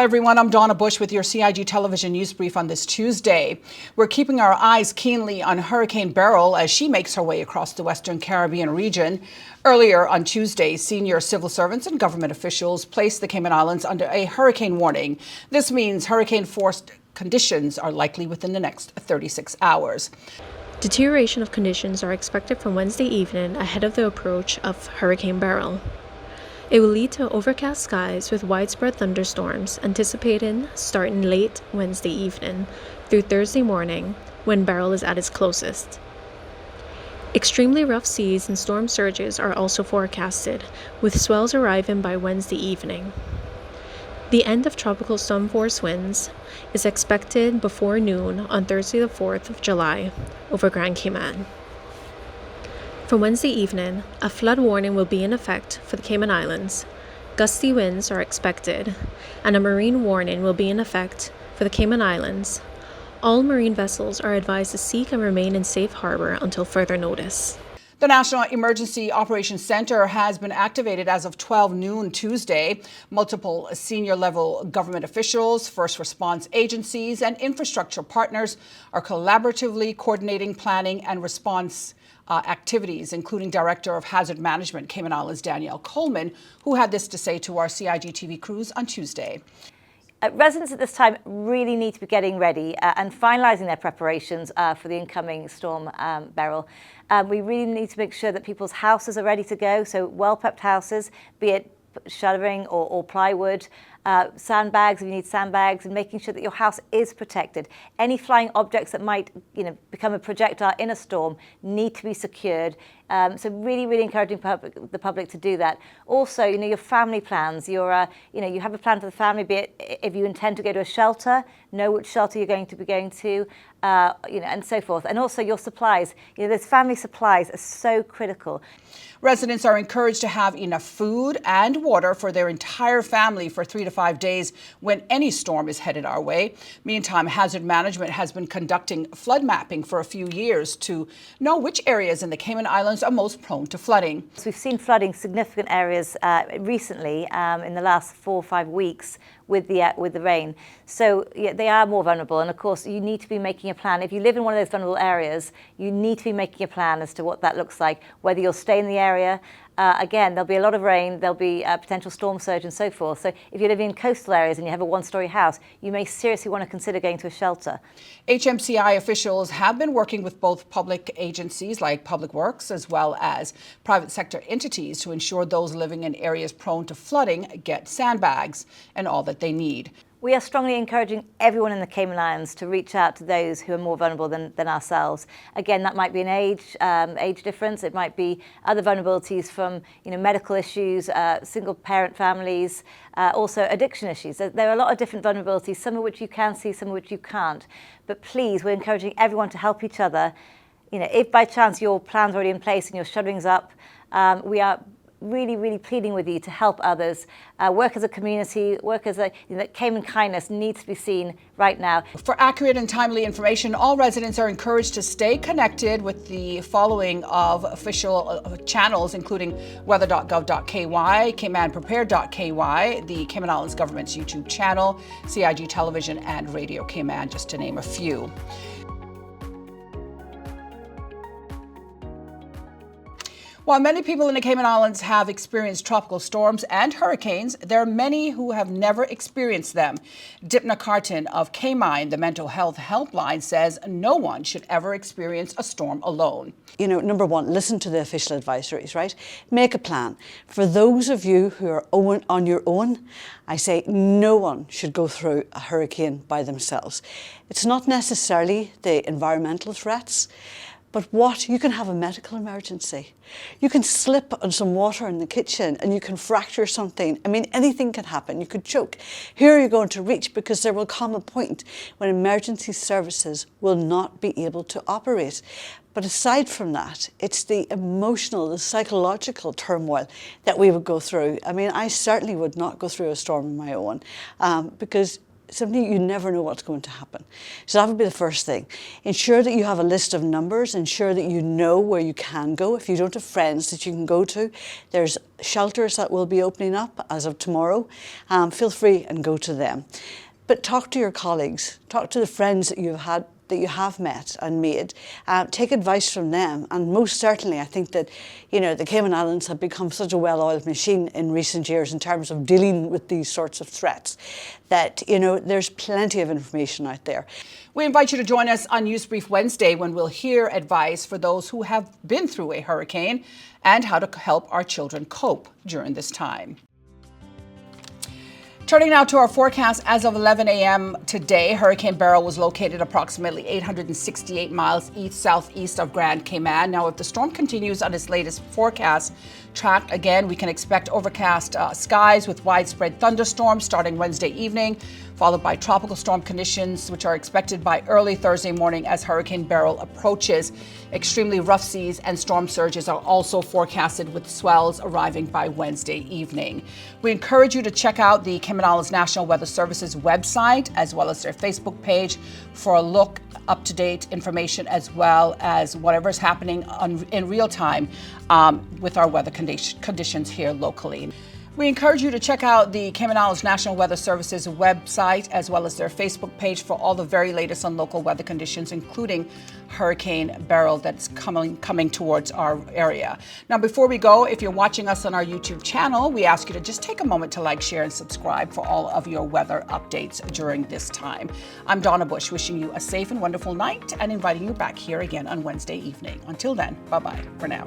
everyone, I'm Donna Bush with your CIG television news brief on this Tuesday. We're keeping our eyes keenly on Hurricane Beryl as she makes her way across the Western Caribbean region. Earlier on Tuesday, senior civil servants and government officials placed the Cayman Islands under a hurricane warning. This means hurricane-force conditions are likely within the next 36 hours. Deterioration of conditions are expected from Wednesday evening ahead of the approach of Hurricane Beryl. It will lead to overcast skies with widespread thunderstorms anticipated starting late Wednesday evening through Thursday morning when Beryl is at its closest. Extremely rough seas and storm surges are also forecasted, with swells arriving by Wednesday evening. The end of tropical storm force winds is expected before noon on Thursday the 4th of July over Grand Cayman. From Wednesday evening, a flood warning will be in effect for the Cayman Islands. Gusty winds are expected, and a marine warning will be in effect for the Cayman Islands. All marine vessels are advised to seek and remain in safe harbor until further notice. The National Emergency Operations Center has been activated as of 12 noon Tuesday. Multiple senior-level government officials, first response agencies, and infrastructure partners are collaboratively coordinating planning and response activities, including Director of Hazard Management Cayman Islands Danielle Coleman, who had this to say to our CIG TV crews on Tuesday. Residents at this time really need to be getting ready and finalising their preparations for the incoming storm Beryl. We really need to make sure that people's houses are ready to go, so well-prepped houses, be it shuttering or plywood, sandbags if you need sandbags, and making sure that your house is protected. Any flying objects that might become a projectile in a storm need to be secured. So really encouraging the public to do that. Also, your family plans. You have a plan for the family. Be it if you intend to go to a shelter, know which shelter you're going to be going to, and so forth. And also your supplies. Those family supplies are so critical. Residents are encouraged to have enough food and water for their entire family for 3 to 5 days when any storm is headed our way. Meantime, Hazard Management has been conducting flood mapping for a few years to know which areas in the Cayman Islands are most prone to flooding. So we've seen flooding significant areas recently in the last 4 or 5 weeks with the rain. So yeah, they are more vulnerable, and of course you need to be making a plan. If you live in one of those vulnerable areas, you need to be making a plan as to what that looks like, whether you'll stay in the area. Again, there'll be a lot of rain, there'll be potential storm surge and so forth. So if you're living in coastal areas and you have a one-story house, you may seriously want to consider going to a shelter. HMCI officials have been working with both public agencies like Public Works as well as private sector entities to ensure those living in areas prone to flooding get sandbags and all that they need. We are strongly encouraging everyone in the Cayman Islands to reach out to those who are more vulnerable than ourselves. Again, that might be an age difference. It might be other vulnerabilities from medical issues, single parent families, also addiction issues. There are a lot of different vulnerabilities, some of which you can see, some of which you can't. But please, we're encouraging everyone to help each other. If by chance your plan's already in place and your shuttering's up, we are really pleading with you to help others. Work as a community, work as Cayman kindness needs to be seen right now. For accurate and timely information, all residents are encouraged to stay connected with the following of official channels, including weather.gov.ky, caymanprepared.ky, the Cayman Islands government's YouTube channel, CIG television, and Radio Cayman, just to name a few. While many people in the Cayman Islands have experienced tropical storms and hurricanes, there are many who have never experienced them. Dipna Carton of Cayman, the mental health helpline, says no one should ever experience a storm alone. Number one, listen to the official advisories, right? Make a plan. For those of you who are on your own, I say no one should go through a hurricane by themselves. It's not necessarily the environmental threats, but you can have a medical emergency. You can slip on some water in the kitchen and you can fracture something. I mean, anything can happen. You could choke. Who are you going to reach? Because there will come a point when emergency services will not be able to operate. But aside from that, it's the emotional, the psychological turmoil that we would go through. I mean, I certainly would not go through a storm on my own because simply you never know what's going to happen. So that would be the first thing. Ensure that you have a list of numbers, ensure that you know where you can go. If you don't have friends that you can go to, there's shelters that will be opening up as of tomorrow. Feel free and go to them. But talk to your colleagues, talk to the friends that you have met and made. Take advice from them, and most certainly I think that the Cayman Islands have become such a well-oiled machine in recent years in terms of dealing with these sorts of threats that there's plenty of information out there. We invite you to join us on News Brief Wednesday when we'll hear advice for those who have been through a hurricane and how to help our children cope during this time. Turning now to our forecast, as of 11 a.m. today, Hurricane Beryl was located approximately 868 miles east-southeast of Grand Cayman. Now, if the storm continues on its latest forecast track, again, we can expect overcast skies with widespread thunderstorms starting Wednesday evening, followed by tropical storm conditions, which are expected by early Thursday morning as Hurricane Beryl approaches. Extremely rough seas and storm surges are also forecasted, with swells arriving by Wednesday evening. We encourage you to check out the Cayman Islands National Weather Service's website as well as their Facebook page for a look, up-to-date information, as well as whatever's happening in real time with our weather conditions here locally. We encourage you to check out the Cayman Islands National Weather Service's website as well as their Facebook page for all the very latest on local weather conditions, including Hurricane Beryl that's coming towards our area. Now, before we go, if you're watching us on our YouTube channel, we ask you to just take a moment to like, share, and subscribe for all of your weather updates during this time. I'm Donna Bush, wishing you a safe and wonderful night and inviting you back here again on Wednesday evening. Until then, bye-bye for now.